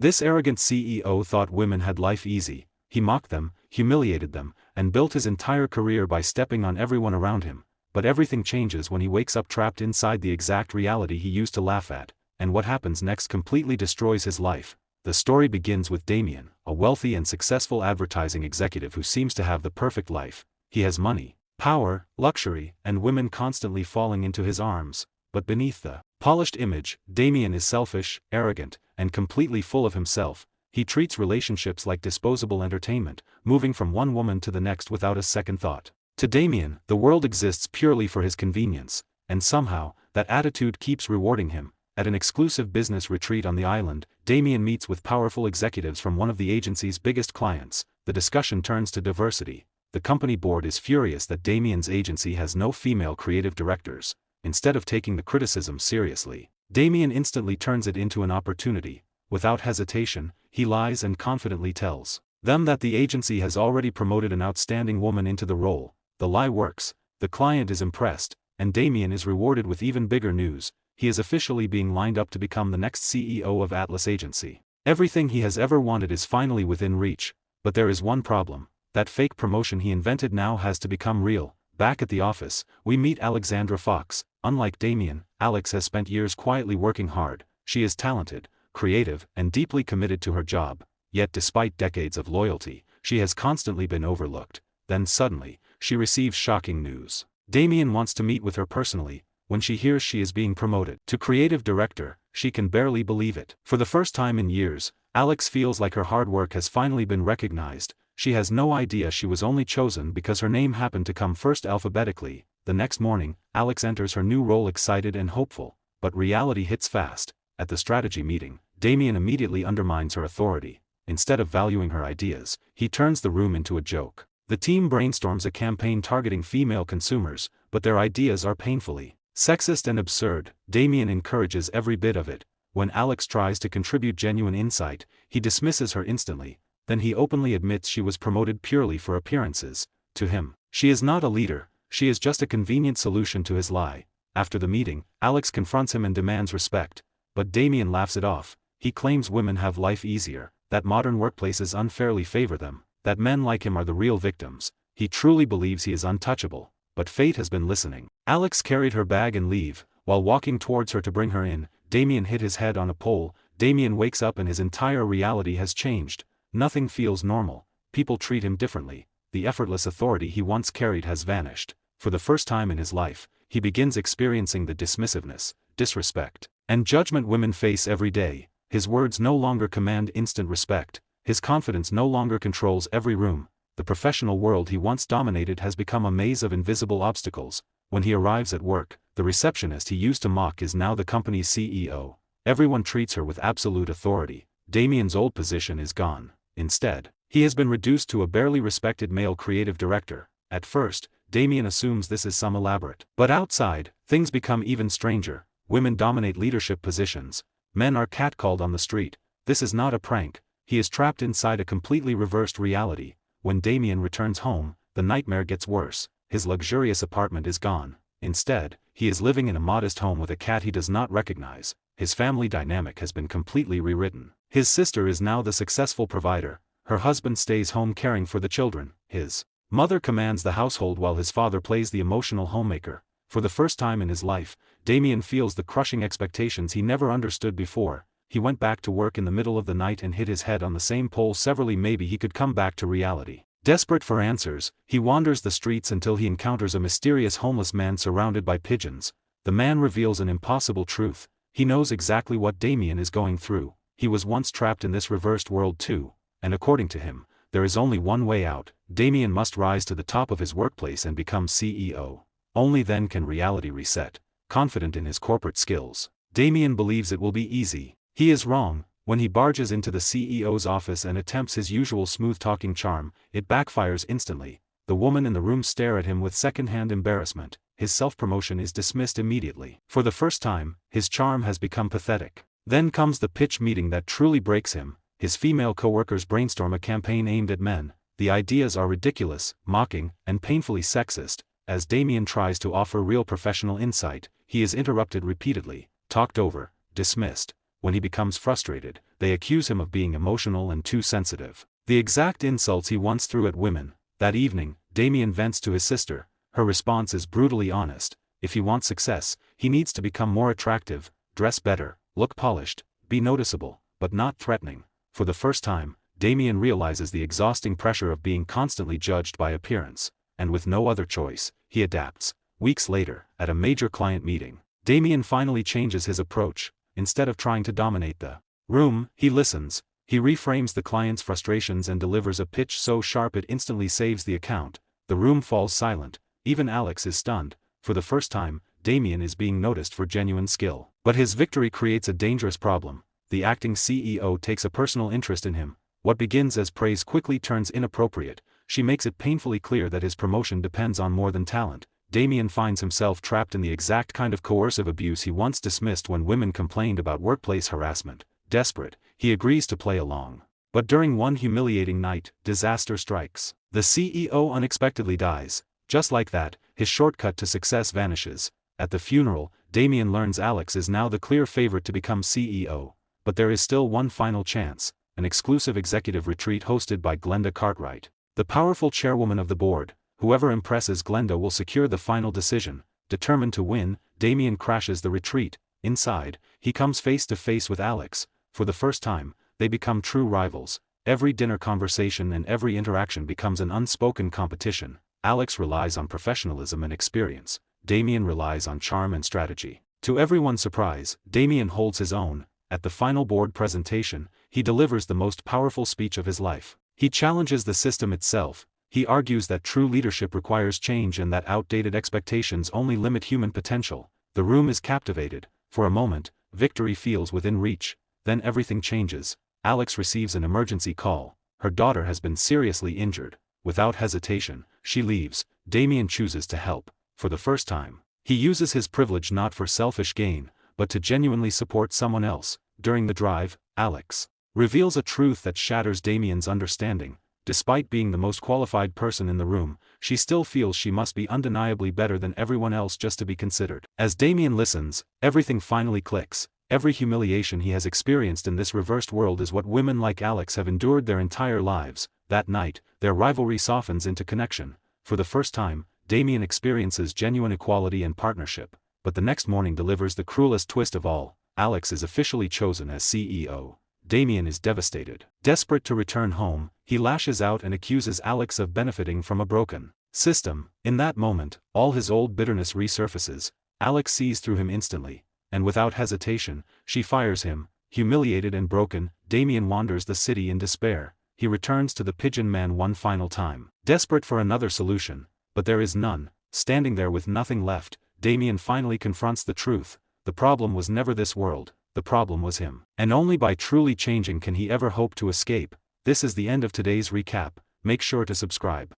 This arrogant CEO thought women had life easy. He mocked them, humiliated them, and built his entire career by stepping on everyone around him. But everything changes when he wakes up trapped inside the exact reality he used to laugh at, and what happens next completely destroys his life. The story begins with Damien, a wealthy and successful advertising executive who seems to have the perfect life. He has money, power, luxury, and women constantly falling into his arms. But beneath the polished image, Damien is selfish, arrogant, and completely full of himself. He treats relationships like disposable entertainment, moving from one woman to the next without a second thought. To Damien, the world exists purely for his convenience, and somehow, that attitude keeps rewarding him. At an exclusive business retreat on the island, Damien meets with powerful executives from one of the agency's biggest clients. The discussion turns to diversity. The company board is furious that Damien's agency has no female creative directors. Instead of taking the criticism seriously, Damien instantly turns it into an opportunity. Without hesitation, he lies and confidently tells them that the agency has already promoted an outstanding woman into the role. The lie works, the client is impressed, and Damien is rewarded with even bigger news. He is officially being lined up to become the next CEO of Atlas Agency. Everything he has ever wanted is finally within reach, but there is one problem. That fake promotion he invented now has to become real. Back at the office, we meet Alexandra Fox. Unlike Damien, Alex has spent years quietly working hard. She is talented, creative, and deeply committed to her job. Yet despite decades of loyalty, she has constantly been overlooked. Then suddenly, she receives shocking news. Damien wants to meet with her personally. When she hears she is being promoted to creative director, she can barely believe it. For the first time in years, Alex feels like her hard work has finally been recognized. She has no idea she was only chosen because her name happened to come first alphabetically. The next morning, Alex enters her new role excited and hopeful, but reality hits fast. At the strategy meeting, Damien immediately undermines her authority. Instead of valuing her ideas, he turns the room into a joke. The team brainstorms a campaign targeting female consumers, but their ideas are painfully sexist and absurd. Damien encourages every bit of it. When Alex tries to contribute genuine insight, he dismisses her instantly. Then he openly admits she was promoted purely for appearances. To him, she is not a leader, she is just a convenient solution to his lie. After the meeting, Alex confronts him and demands respect. But Damien laughs it off. He claims women have life easier, that modern workplaces unfairly favor them, that men like him are the real victims. He truly believes he is untouchable. But fate has been listening. Alex carried her bag and leave. While walking towards her to bring her in, Damien hit his head on a pole. Damien wakes up and his entire reality has changed. Nothing feels normal. People treat him differently. The effortless authority he once carried has vanished. For the first time in his life, he begins experiencing the dismissiveness, disrespect, and judgment women face every day. His words no longer command instant respect. His confidence no longer controls every room. The professional world he once dominated has become a maze of invisible obstacles. When he arrives at work, the receptionist he used to mock is now the company's CEO. Everyone treats her with absolute authority. Damien's old position is gone. Instead, he has been reduced to a barely respected male creative director. At first, Damien assumes this is some elaborate. But outside, things become even stranger. Women dominate leadership positions. Men are catcalled on the street. This is not a prank. He is trapped inside a completely reversed reality. When Damien returns home, the nightmare gets worse. His luxurious apartment is gone. Instead, he is living in a modest home with a cat he does not recognize. His family dynamic has been completely rewritten. His sister is now the successful provider. Her husband stays home caring for the children. His mother commands the household while his father plays the emotional homemaker. For the first time in his life, Damien feels the crushing expectations he never understood before. He went back to work in the middle of the night and hit his head on the same pole severely. Maybe he could come back to reality. Desperate for answers, he wanders the streets until he encounters a mysterious homeless man surrounded by pigeons. The man reveals an impossible truth. He knows exactly what Damien is going through. He was once trapped in this reversed world too, and according to him, there is only one way out. Damien must rise to the top of his workplace and become CEO. Only then can reality reset. Confident in his corporate skills, Damien believes it will be easy. He is wrong. When he barges into the CEO's office and attempts his usual smooth-talking charm, it backfires instantly. The women in the room stare at him with second-hand embarrassment. His self-promotion is dismissed immediately. For the first time, his charm has become pathetic. Then comes the pitch meeting that truly breaks him. His female co-workers brainstorm a campaign aimed at men. The ideas are ridiculous, mocking, and painfully sexist. As Damien tries to offer real professional insight, he is interrupted repeatedly, talked over, dismissed. when he becomes frustrated, they accuse him of being emotional and too sensitive. The exact insults he once threw at women. That evening, Damien vents to his sister. Her response is brutally honest. If he wants success, he needs to become more attractive, dress better, look polished, be noticeable, but not threatening. For the first time, Damien realizes the exhausting pressure of being constantly judged by appearance, and with no other choice, he adapts. Weeks later, at a major client meeting, Damien finally changes his approach. Instead of trying to dominate the room, he listens. He reframes the client's frustrations and delivers a pitch so sharp it instantly saves the account. The room falls silent. Even Alex is stunned. For the first time, Damien is being noticed for genuine skill. But his victory creates a dangerous problem. The acting CEO takes a personal interest in him. What begins as praise quickly turns inappropriate. She makes it painfully clear that his promotion depends on more than talent. Damien finds himself trapped in the exact kind of coercive abuse he once dismissed when women complained about workplace harassment. Desperate, he agrees to play along. But during one humiliating night, disaster strikes. The CEO unexpectedly dies. Just like that, his shortcut to success vanishes. At the funeral, Damien learns Alex is now the clear favorite to become CEO. But there is still one final chance, an exclusive executive retreat hosted by Glenda Cartwright, the powerful chairwoman of the board. Whoever impresses Glenda will secure the final decision. Determined to win, Damien crashes the retreat. Inside, he comes face to face with Alex. For the first time, they become true rivals. Every dinner conversation and every interaction becomes an unspoken competition. Alex relies on professionalism and experience. Damien relies on charm and strategy. To everyone's surprise, Damien holds his own. At the final board presentation, he delivers the most powerful speech of his life. He challenges the system itself. He argues that true leadership requires change and that outdated expectations only limit human potential. The room is captivated. For a moment, victory feels within reach. Then everything changes. Alex receives an emergency call. Her daughter has been seriously injured. Without hesitation, she leaves. Damien chooses to help. For the first time, he uses his privilege not for selfish gain, but to genuinely support someone else. During the drive, Alex reveals a truth that shatters Damien's understanding. Despite being the most qualified person in the room, she still feels she must be undeniably better than everyone else just to be considered. As Damien listens, everything finally clicks. Every humiliation he has experienced in this reversed world is what women like Alex have endured their entire lives. That night, their rivalry softens into connection. For the first time, Damien experiences genuine equality and partnership. But the next morning delivers the cruelest twist of all. Alex is officially chosen as CEO. Damien is devastated. Desperate to return home, he lashes out and accuses Alex of benefiting from a broken system. In that moment, all his old bitterness resurfaces. Alex sees through him instantly, and without hesitation, she fires him. Humiliated and broken, Damien wanders the city in despair. He returns to the Pigeon Man one final time, desperate for another solution, but there is none. Standing there with nothing left, Damien finally confronts the truth. The problem was never this world. The problem was him. And only by truly changing can he ever hope to escape. This is the end of today's recap. Make sure to subscribe.